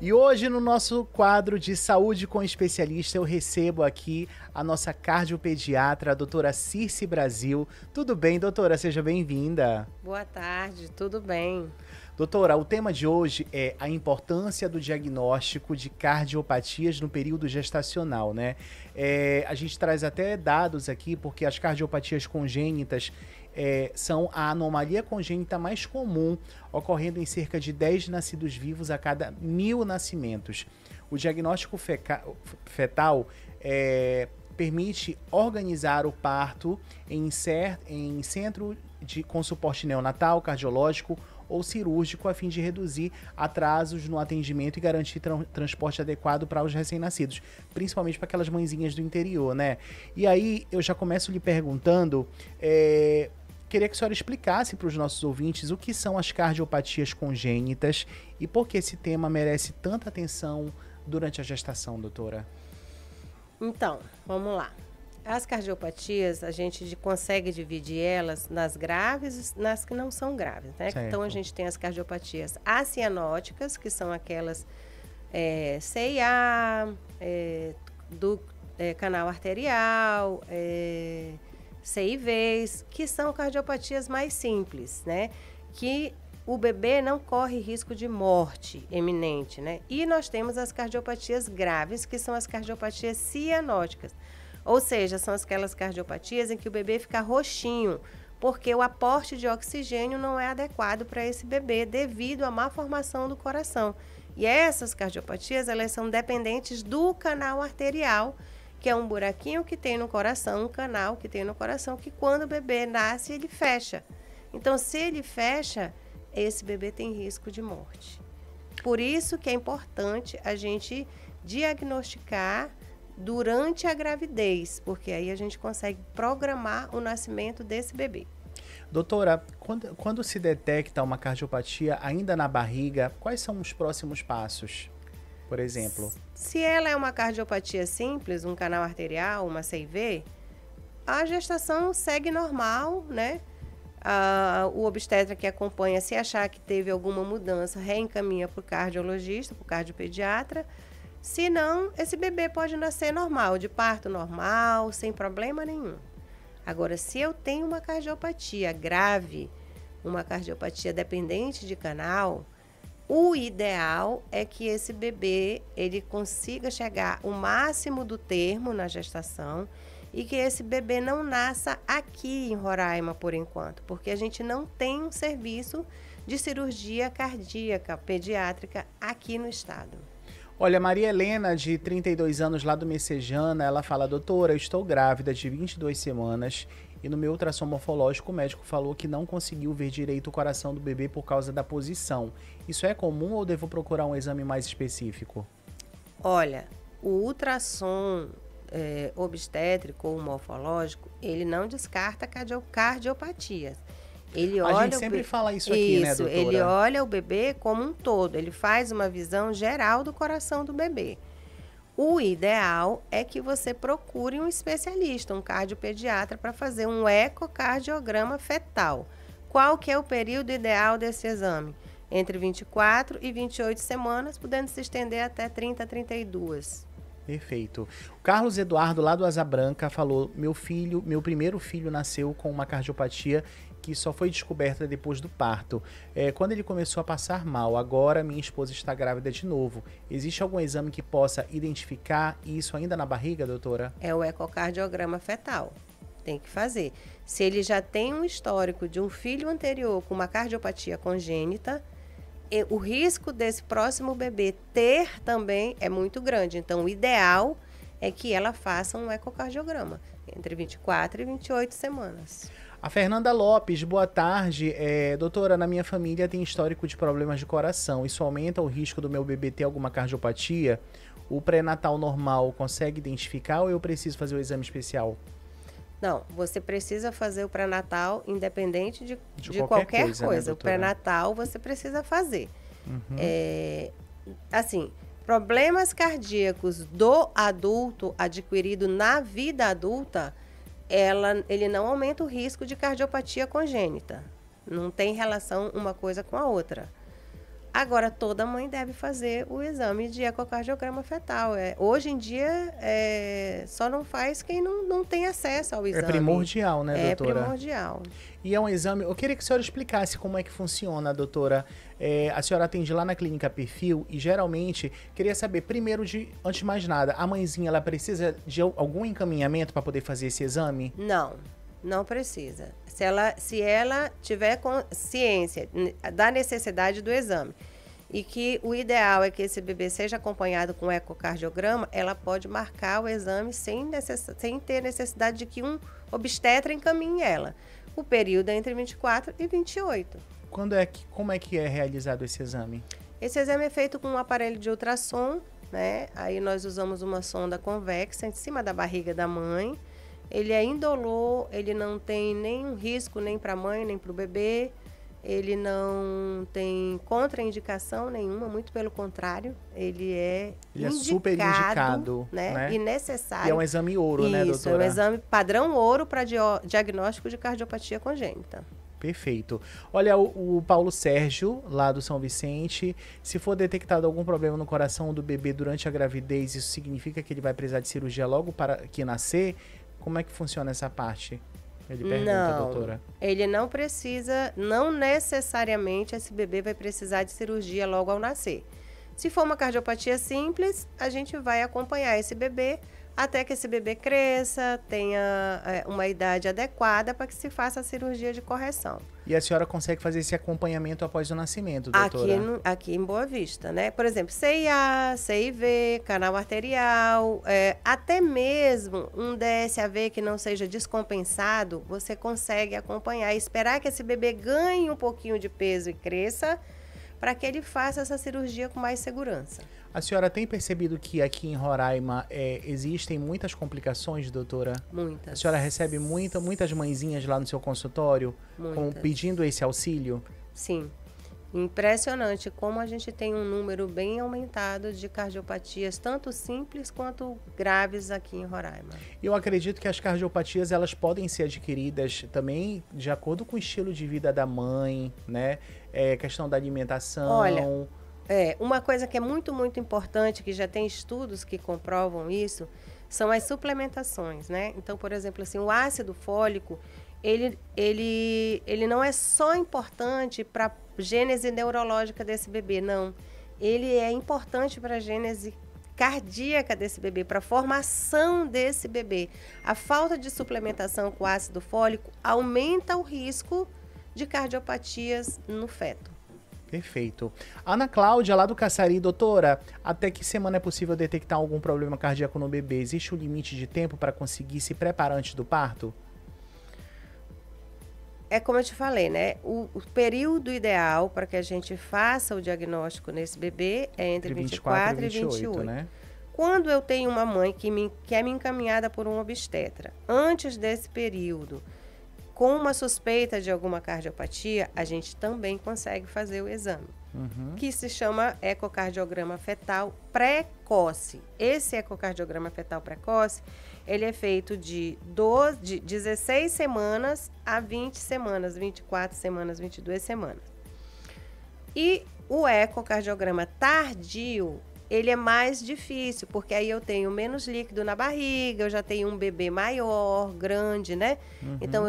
E hoje, no nosso quadro de Saúde com Especialista, eu recebo aqui a nossa cardiopediatra, a doutora Circe Brasil. Tudo bem, doutora? Seja bem-vinda. Boa tarde, tudo bem? Doutora, o tema de hoje é a importância do diagnóstico de cardiopatias no período gestacional, né? A gente traz até dados aqui, porque as cardiopatias congênitas são a anomalia congênita mais comum, ocorrendo em cerca de 10 nascidos vivos a cada 1000 nascimentos. O diagnóstico fetal permite organizar o parto em centro com suporte neonatal, cardiológico ou cirúrgico, a fim de reduzir atrasos no atendimento e garantir transporte adequado para os recém-nascidos, principalmente para aquelas mãezinhas do interior, né? E aí eu já começo lhe perguntando, queria que a senhora explicasse para os nossos ouvintes o que são as cardiopatias congênitas e por que esse tema merece tanta atenção durante a gestação, doutora. Então, vamos lá. As cardiopatias, a gente consegue dividir elas nas graves e nas que não são graves, né? Certo. Então, a gente tem as cardiopatias acianóticas, que são aquelas CIA, do canal arterial, CIVs, que são cardiopatias mais simples, né? Que o bebê não corre risco de morte eminente, né? E nós temos as cardiopatias graves, que são as cardiopatias cianóticas. Ou seja, são aquelas cardiopatias em que o bebê fica roxinho, porque o aporte de oxigênio não é adequado para esse bebê devido à má formação do coração. E essas cardiopatias, elas são dependentes do canal arterial, que é um buraquinho que tem no coração, um canal que tem no coração, que quando o bebê nasce, ele fecha. Então, se ele fecha, esse bebê tem risco de morte. Por isso que é importante a gente diagnosticar durante a gravidez, porque aí a gente consegue programar o nascimento desse bebê. Doutora, quando se detecta uma cardiopatia ainda na barriga, quais são os próximos passos, por exemplo? Se ela é uma cardiopatia simples, um canal arterial, uma CIV, a gestação segue normal, né? O obstetra que acompanha, se achar que teve alguma mudança, reencaminha para o cardiologista, para o cardiopediatra. Se não, esse bebê pode nascer normal, de parto normal, sem problema nenhum. Agora, se eu tenho uma cardiopatia grave, uma cardiopatia dependente de canal, o ideal é que esse bebê ele consiga chegar o máximo do termo na gestação e que esse bebê não nasça aqui em Roraima por enquanto, porque a gente não tem um serviço de cirurgia cardíaca pediátrica aqui no estado. Olha, Maria Helena, de 32 anos, lá do Messejana, ela fala: doutora, eu estou grávida de 22 semanas e no meu ultrassom morfológico o médico falou que não conseguiu ver direito o coração do bebê por causa da posição. Isso é comum ou devo procurar um exame mais específico? Olha, o ultrassom obstétrico ou morfológico, ele não descarta cardiopatias. A gente sempre fala isso aqui, né, doutora? Ele olha o bebê como um todo, ele faz uma visão geral do coração do bebê. O ideal é que você procure um especialista, um cardiopediatra, para fazer um ecocardiograma fetal. Qual que é o período ideal desse exame? Entre 24 e 28 semanas, podendo se estender até 30 a 32. Perfeito. O Carlos Eduardo, lá do Asa Branca, falou: meu primeiro filho nasceu com uma cardiopatia que só foi descoberta depois do parto. Quando ele começou a passar mal, agora minha esposa está grávida de novo. Existe algum exame que possa identificar isso ainda na barriga, doutora? É o ecocardiograma fetal. Tem que fazer. Se ele já tem um histórico de um filho anterior com uma cardiopatia congênita, o risco desse próximo bebê ter também é muito grande. Então, o ideal é que ela faça um ecocardiograma entre 24 e 28 semanas. A Fernanda Lopes, boa tarde. Doutora, na minha família tem histórico de problemas de coração. Isso aumenta o risco do meu bebê ter alguma cardiopatia? O pré-natal normal consegue identificar ou eu preciso fazer o exame especial? Não, você precisa fazer o pré-natal independente de qualquer coisa. Né, o pré-natal você precisa fazer. Uhum. Assim, problemas cardíacos do adulto adquirido na vida adulta, ele não aumenta o risco de cardiopatia congênita. Não tem relação uma coisa com a outra. Agora, toda mãe deve fazer o exame de ecocardiograma fetal. Hoje em dia, só não faz quem não tem acesso ao exame. É primordial, né, doutora? É primordial. E é um exame... Eu queria que a senhora explicasse como é que funciona, doutora. A senhora atende lá na Clínica Perfil e, geralmente, queria saber, primeiro, antes de mais nada, a mãezinha, ela precisa de algum encaminhamento para poder fazer esse exame? Não precisa. Se ela tiver consciência da necessidade do exame e que o ideal é que esse bebê seja acompanhado com ecocardiograma, ela pode marcar o exame sem ter necessidade de que um obstetra encaminhe ela. O período é entre 24 e 28. Como é que é realizado esse exame? Esse exame é feito com um aparelho de ultrassom, né? Aí nós usamos uma sonda convexa em cima da barriga da mãe. Ele é indolor, ele não tem nenhum risco nem para a mãe, nem para o bebê. Ele não tem contraindicação nenhuma, muito pelo contrário. Ele é super indicado, né? E necessário. E é um exame ouro, né, doutora? Isso, é um exame padrão ouro para diagnóstico de cardiopatia congênita. Perfeito. Olha, o Paulo Sérgio, lá do São Vicente, se for detectado algum problema no coração do bebê durante a gravidez, isso significa que ele vai precisar de cirurgia logo para que nascer? Como é que funciona essa parte? Ele pergunta, doutora. Ele não precisa, não necessariamente esse bebê vai precisar de cirurgia logo ao nascer. Se for uma cardiopatia simples, a gente vai acompanhar esse bebê até que esse bebê cresça, tenha uma idade adequada para que se faça a cirurgia de correção. E a senhora consegue fazer esse acompanhamento após o nascimento, doutora? Aqui em Boa Vista, né? Por exemplo, CIA, CIV, canal arterial, até mesmo um DSAV que não seja descompensado, você consegue acompanhar e esperar que esse bebê ganhe um pouquinho de peso e cresça para que ele faça essa cirurgia com mais segurança. A senhora tem percebido que aqui em Roraima existem muitas complicações, doutora? Muitas. A senhora recebe muitas mãezinhas lá no seu consultório pedindo esse auxílio? Sim. Impressionante como a gente tem um número bem aumentado de cardiopatias, tanto simples quanto graves aqui em Roraima. Eu acredito que as cardiopatias elas podem ser adquiridas também de acordo com o estilo de vida da mãe, né? Questão da alimentação. Olha, uma coisa que é muito, muito importante, que já tem estudos que comprovam isso, são as suplementações, né? Então, por exemplo, assim, o ácido fólico, ele não é só importante para a gênese neurológica desse bebê, não. Ele é importante para a gênese cardíaca desse bebê, para a formação desse bebê. A falta de suplementação com ácido fólico aumenta o risco de cardiopatias no feto. Perfeito. Ana Cláudia, lá do Caçari, doutora, até que semana é possível detectar algum problema cardíaco no bebê? Existe um limite de tempo para conseguir se preparar antes do parto? É como eu te falei, né? O período ideal para que a gente faça o diagnóstico nesse bebê é entre 24 e 28. Né? Quando eu tenho uma mãe que é me encaminhada por um obstetra, antes desse período, com uma suspeita de alguma cardiopatia, a gente também consegue fazer o exame, que se chama ecocardiograma fetal precoce. Esse ecocardiograma fetal precoce, ele é feito de 16 semanas a 20 semanas, 24 semanas, 22 semanas. E o ecocardiograma tardio, ele é mais difícil, porque aí eu tenho menos líquido na barriga, eu já tenho um bebê maior, grande, né? Então,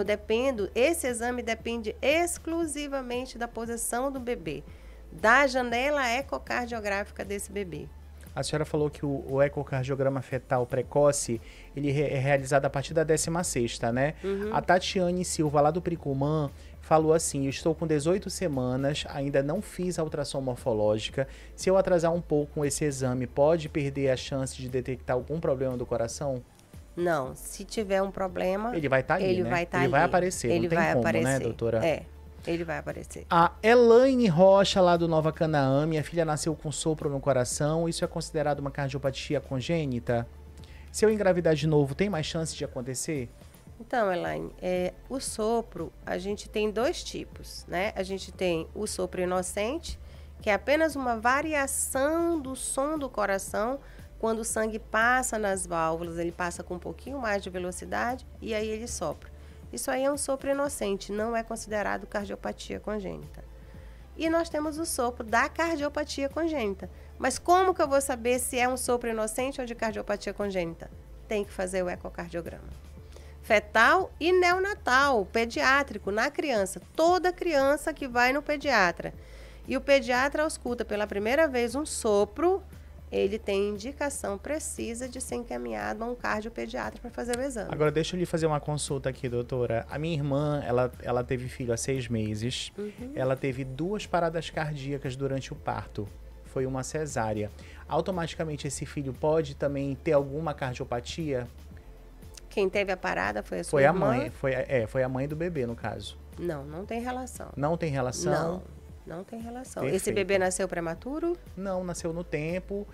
esse exame depende exclusivamente da posição do bebê, da janela ecocardiográfica desse bebê. A senhora falou que o ecocardiograma fetal precoce, ele é realizado a partir da 16ª, né? A Tatiane Silva, lá do Pricumã, falou assim: eu estou com 18 semanas, ainda não fiz a ultrassom morfológica. Se eu atrasar um pouco esse exame, pode perder a chance de detectar algum problema do coração? Não, se tiver um problema... Ele vai estar ali, né? Ele vai aparecer, ele não tem vai como, aparecer, né, doutora? Ele vai aparecer. A Elaine Rocha, lá do Nova Canaã, minha filha nasceu com sopro no coração. Isso é considerado uma cardiopatia congênita? Se eu engravidar de novo, tem mais chance de acontecer? Então, Elaine, o sopro, a gente tem dois tipos, né? A gente tem o sopro inocente, que é apenas uma variação do som do coração. Quando o sangue passa nas válvulas, ele passa com um pouquinho mais de velocidade e aí ele sopra. Isso aí é um sopro inocente, não é considerado cardiopatia congênita. E nós temos o sopro da cardiopatia congênita. Mas como que eu vou saber se é um sopro inocente ou de cardiopatia congênita? Tem que fazer o ecocardiograma. Fetal e neonatal, pediátrico, na criança. Toda criança que vai no pediatra e o pediatra ausculta pela primeira vez um sopro, ele tem indicação precisa de ser encaminhado a um cardiopediatra para fazer o exame. Agora, deixa eu lhe fazer uma consulta aqui, doutora. A minha irmã, ela teve filho há 6 meses. Ela teve 2 paradas cardíacas durante o parto. Foi uma cesárea. Automaticamente, esse filho pode também ter alguma cardiopatia? Quem teve a parada foi a sua irmã? Foi a mãe do bebê, no caso. Não tem relação. Não tem relação? Não tem relação. Perfeito. Esse bebê nasceu prematuro? Não, nasceu no tempo.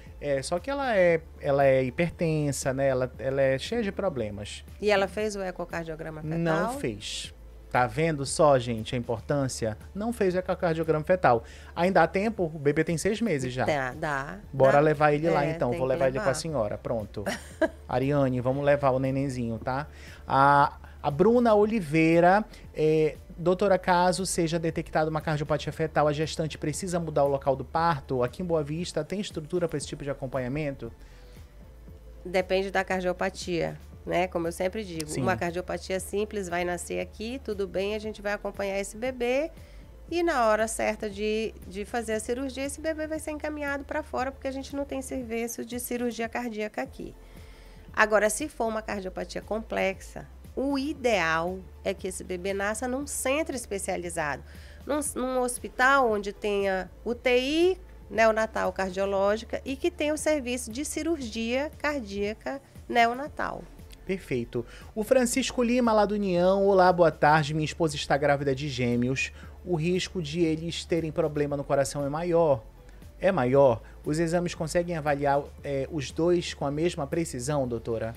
Só que ela é hipertensa, né? Ela é cheia de problemas. E ela fez o ecocardiograma fetal? Não fez. Tá vendo só, gente, a importância? Não fez o ecocardiograma fetal. Ainda há tempo? O bebê tem 6 meses já. Dá. Bora levar ele lá, então. Vou levar ele levar. com a senhora. Pronto. Ariane, vamos levar o nenenzinho, tá? A Bruna Oliveira... doutora, caso seja detectada uma cardiopatia fetal, a gestante precisa mudar o local do parto? Aqui em Boa Vista, tem estrutura para esse tipo de acompanhamento? Depende da cardiopatia, né? Como eu sempre digo, Sim. Uma cardiopatia simples vai nascer aqui, tudo bem, a gente vai acompanhar esse bebê e na hora certa de fazer a cirurgia, esse bebê vai ser encaminhado para fora, porque a gente não tem serviço de cirurgia cardíaca aqui. Agora, se for uma cardiopatia complexa, o ideal é que esse bebê nasça num centro especializado, num hospital onde tenha UTI neonatal cardiológica e que tenha o serviço de cirurgia cardíaca neonatal. Perfeito. O Francisco Lima, lá do União. Olá, boa tarde. Minha esposa está grávida de gêmeos. O risco de eles terem problema no coração é maior? É maior? Os exames conseguem avaliar os dois com a mesma precisão, doutora?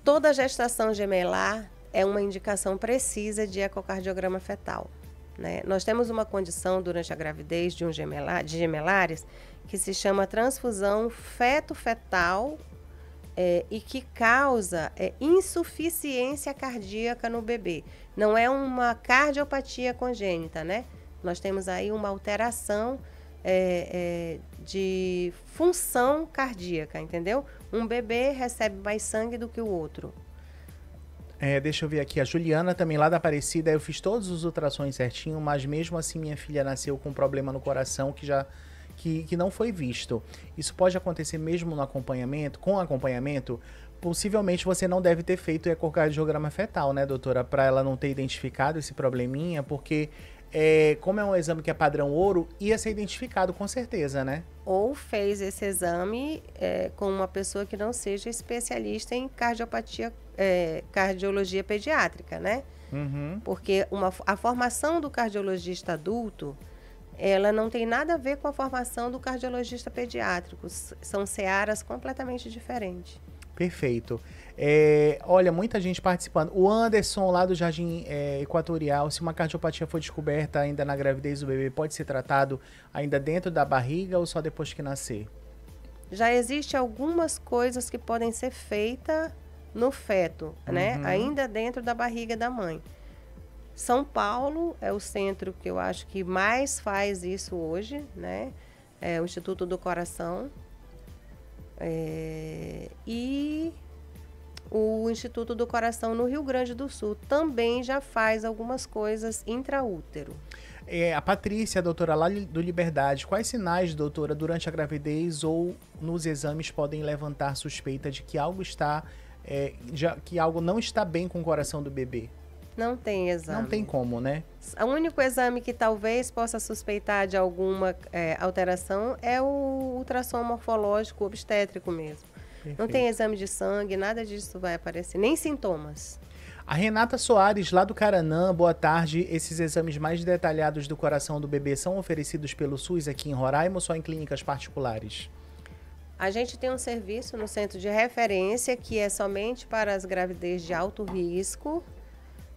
Toda gestação gemelar é uma indicação precisa de ecocardiograma fetal, né? Nós temos uma condição durante a gravidez de gemelares que se chama transfusão feto-fetal e que causa insuficiência cardíaca no bebê. Não é uma cardiopatia congênita, né? Nós temos aí uma alteração de função cardíaca, entendeu? Um bebê recebe mais sangue do que o outro. Deixa eu ver aqui, a Juliana também lá da Aparecida, eu fiz todos os ultrassons certinho, mas mesmo assim minha filha nasceu com um problema no coração que não foi visto. Isso pode acontecer mesmo no acompanhamento, com acompanhamento? Possivelmente você não deve ter feito o ecocardiograma fetal, né, doutora? Para ela não ter identificado esse probleminha, porque como é um exame que é padrão ouro, ia ser identificado com certeza, né? Ou fez esse exame com uma pessoa que não seja especialista em cardiologia pediátrica, né? Uhum. Porque a formação do cardiologista adulto, ela não tem nada a ver com a formação do cardiologista pediátrico. São searas completamente diferentes. Perfeito. Olha, muita gente participando. O Anderson, lá do Jardim Equatorial, se uma cardiopatia for descoberta ainda na gravidez do bebê, pode ser tratado ainda dentro da barriga ou só depois que nascer? Já existem algumas coisas que podem ser feitas no feto, né? Ainda dentro da barriga da mãe. São Paulo é o centro que eu acho que mais faz isso hoje, né? É o Instituto do Coração. E o Instituto do Coração no Rio Grande do Sul também já faz algumas coisas intraútero. A Patrícia, doutora, lá do Liberdade, quais sinais, doutora, durante a gravidez ou nos exames podem levantar suspeita de que algo que algo não está bem com o coração do bebê? Não tem exame. Não tem como, né? O único exame que talvez possa suspeitar de alguma alteração é o ultrassom morfológico obstétrico mesmo. Perfeito. Não tem exame de sangue, nada disso vai aparecer, nem sintomas. A Renata Soares, lá do Caranã, boa tarde. Esses exames mais detalhados do coração do bebê são oferecidos pelo SUS aqui em Roraima ou só em clínicas particulares? A gente tem um serviço no centro de referência que é somente para as gravidez de alto risco.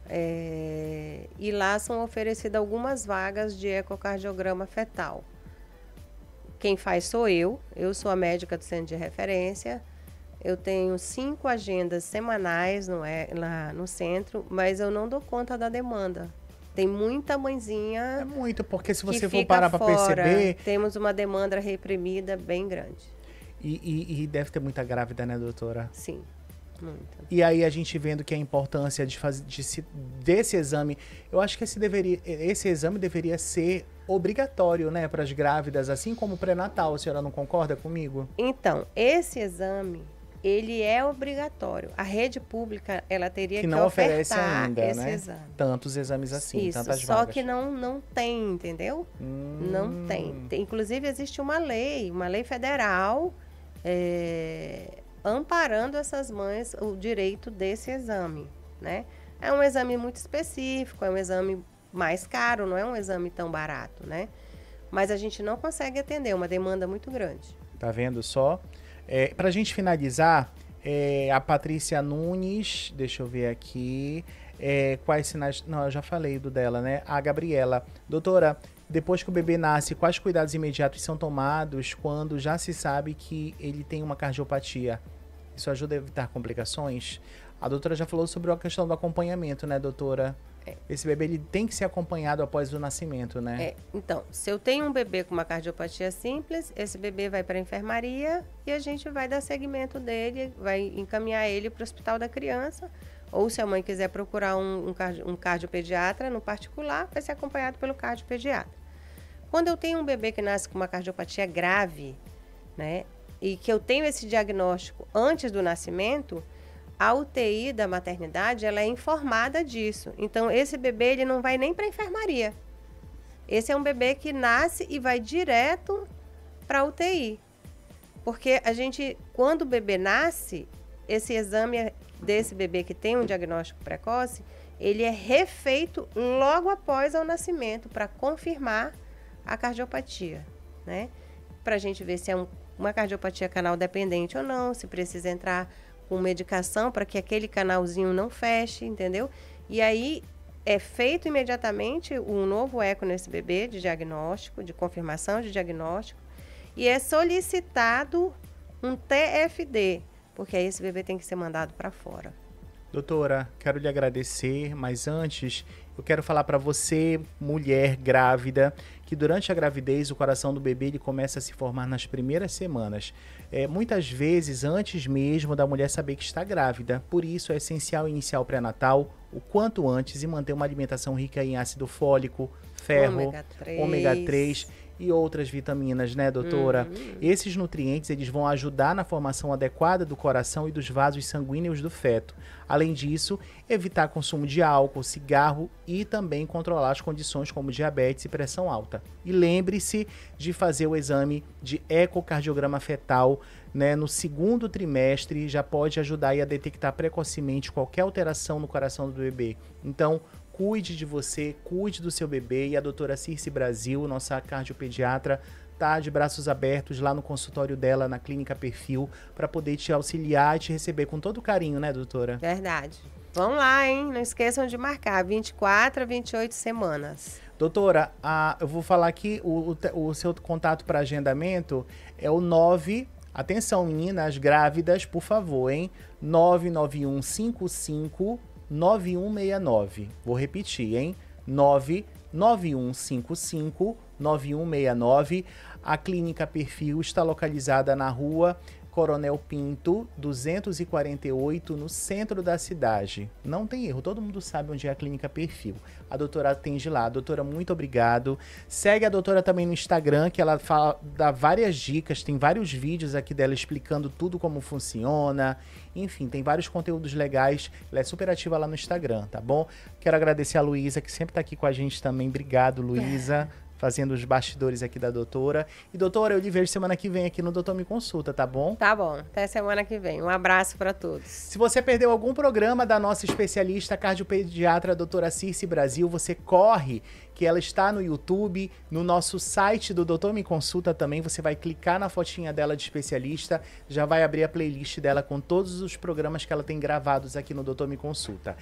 E lá são oferecidas algumas vagas de ecocardiograma fetal. Quem faz sou eu sou a médica do centro de referência. Eu tenho 5 agendas semanais lá no centro, mas eu não dou conta da demanda. Tem muita mãezinha É muito, porque se que você for fica parar para fora. perceber... Temos uma demanda reprimida bem grande. E deve ter muita grávida, né, doutora? Sim, muita. E aí a gente vendo que a importância desse exame, eu acho que esse exame deveria ser obrigatório, né, para as grávidas, assim como o pré-natal. A senhora não concorda comigo? Então, esse exame, ele é obrigatório. A rede pública, ela teria Que que não oferece ofertar ainda, esse né? exame. Tantos exames assim, Isso, tantas só vagas. que não tem, entendeu? Não tem. Inclusive, existe uma lei federal amparando essas mães o direito desse exame, né? É um exame muito específico, é um exame mais caro, não é um exame tão barato, né? Mas a gente não consegue atender, é uma demanda muito grande. Tá vendo só? Pra gente finalizar, a Patrícia Nunes, deixa eu ver aqui, quais sinais... Não, eu já falei do dela, né? A Gabriela. Doutora, depois que o bebê nasce, quais cuidados imediatos são tomados quando já se sabe que ele tem uma cardiopatia? Isso ajuda a evitar complicações? A doutora já falou sobre a questão do acompanhamento, né, doutora? Esse bebê ele tem que ser acompanhado após o nascimento, né? Então, se eu tenho um bebê com uma cardiopatia simples, esse bebê vai para a enfermaria e a gente vai dar seguimento dele, vai encaminhar ele para o hospital da criança. Ou se a mãe quiser procurar um cardiopediatra no particular, vai ser acompanhado pelo cardiopediatra. Quando eu tenho um bebê que nasce com uma cardiopatia grave, né, e que eu tenho esse diagnóstico antes do nascimento, a UTI da maternidade ela é informada disso. Então, esse bebê ele não vai nem para a enfermaria. Esse é um bebê que nasce e vai direto para a UTI. Porque a gente, quando o bebê nasce, esse exame desse bebê que tem um diagnóstico precoce, ele é refeito logo após o nascimento para confirmar a cardiopatia, né? Para a gente ver se é uma cardiopatia canal dependente ou não, se precisa entrar com medicação para que aquele canalzinho não feche, entendeu? E aí é feito imediatamente um novo eco nesse bebê de diagnóstico, de confirmação de diagnóstico, e é solicitado um TFD, porque aí esse bebê tem que ser mandado para fora. Doutora, quero lhe agradecer, mas antes eu quero falar para você, mulher grávida, que durante a gravidez o coração do bebê ele começa a se formar nas primeiras semanas. Muitas vezes antes mesmo da mulher saber que está grávida. Por isso é essencial iniciar o pré-natal o quanto antes e manter uma alimentação rica em ácido fólico, ferro, ômega 3 e outras vitaminas, né, doutora? Esses nutrientes, eles vão ajudar na formação adequada do coração e dos vasos sanguíneos do feto. Além disso, evitar consumo de álcool, cigarro e também controlar as condições como diabetes e pressão alta. E lembre-se de fazer o exame de ecocardiograma fetal, né, no segundo trimestre, já pode ajudar a detectar precocemente qualquer alteração no coração do bebê. Então, cuide de você, cuide do seu bebê, e a doutora Circe Brasil, nossa cardiopediatra, tá de braços abertos lá no consultório dela, na Clínica Perfil, para poder te auxiliar e te receber com todo carinho, né, doutora? Verdade. Vamos lá, hein? Não esqueçam de marcar 24 a 28 semanas. Doutora, eu vou falar aqui, o seu contato para agendamento é o 9... Atenção, meninas grávidas, por favor, hein? 99155 9169. Vou repetir, hein? 99155 9169. A Clínica Perfil está localizada na Rua Coronel Pinto, 248, no centro da cidade. Não tem erro, todo mundo sabe onde é a Clínica Perfil. A doutora atende lá. Doutora, muito obrigado. Segue a doutora também no Instagram, que ela dá várias dicas, tem vários vídeos aqui dela explicando tudo como funciona. Enfim, tem vários conteúdos legais. Ela é super ativa lá no Instagram, tá bom? Quero agradecer a Luísa, que sempre tá aqui com a gente também. Obrigado, Luísa. Fazendo os bastidores aqui da doutora. E, doutora, eu lhe vejo semana que vem aqui no Doutor Me Consulta, tá bom? Tá bom, até semana que vem. Um abraço para todos. Se você perdeu algum programa da nossa especialista cardiopediatra, doutora Circe Brasil, você corre, que ela está no YouTube, no nosso site do Doutor Me Consulta também. Você vai clicar na fotinha dela de especialista, já vai abrir a playlist dela com todos os programas que ela tem gravados aqui no Doutor Me Consulta.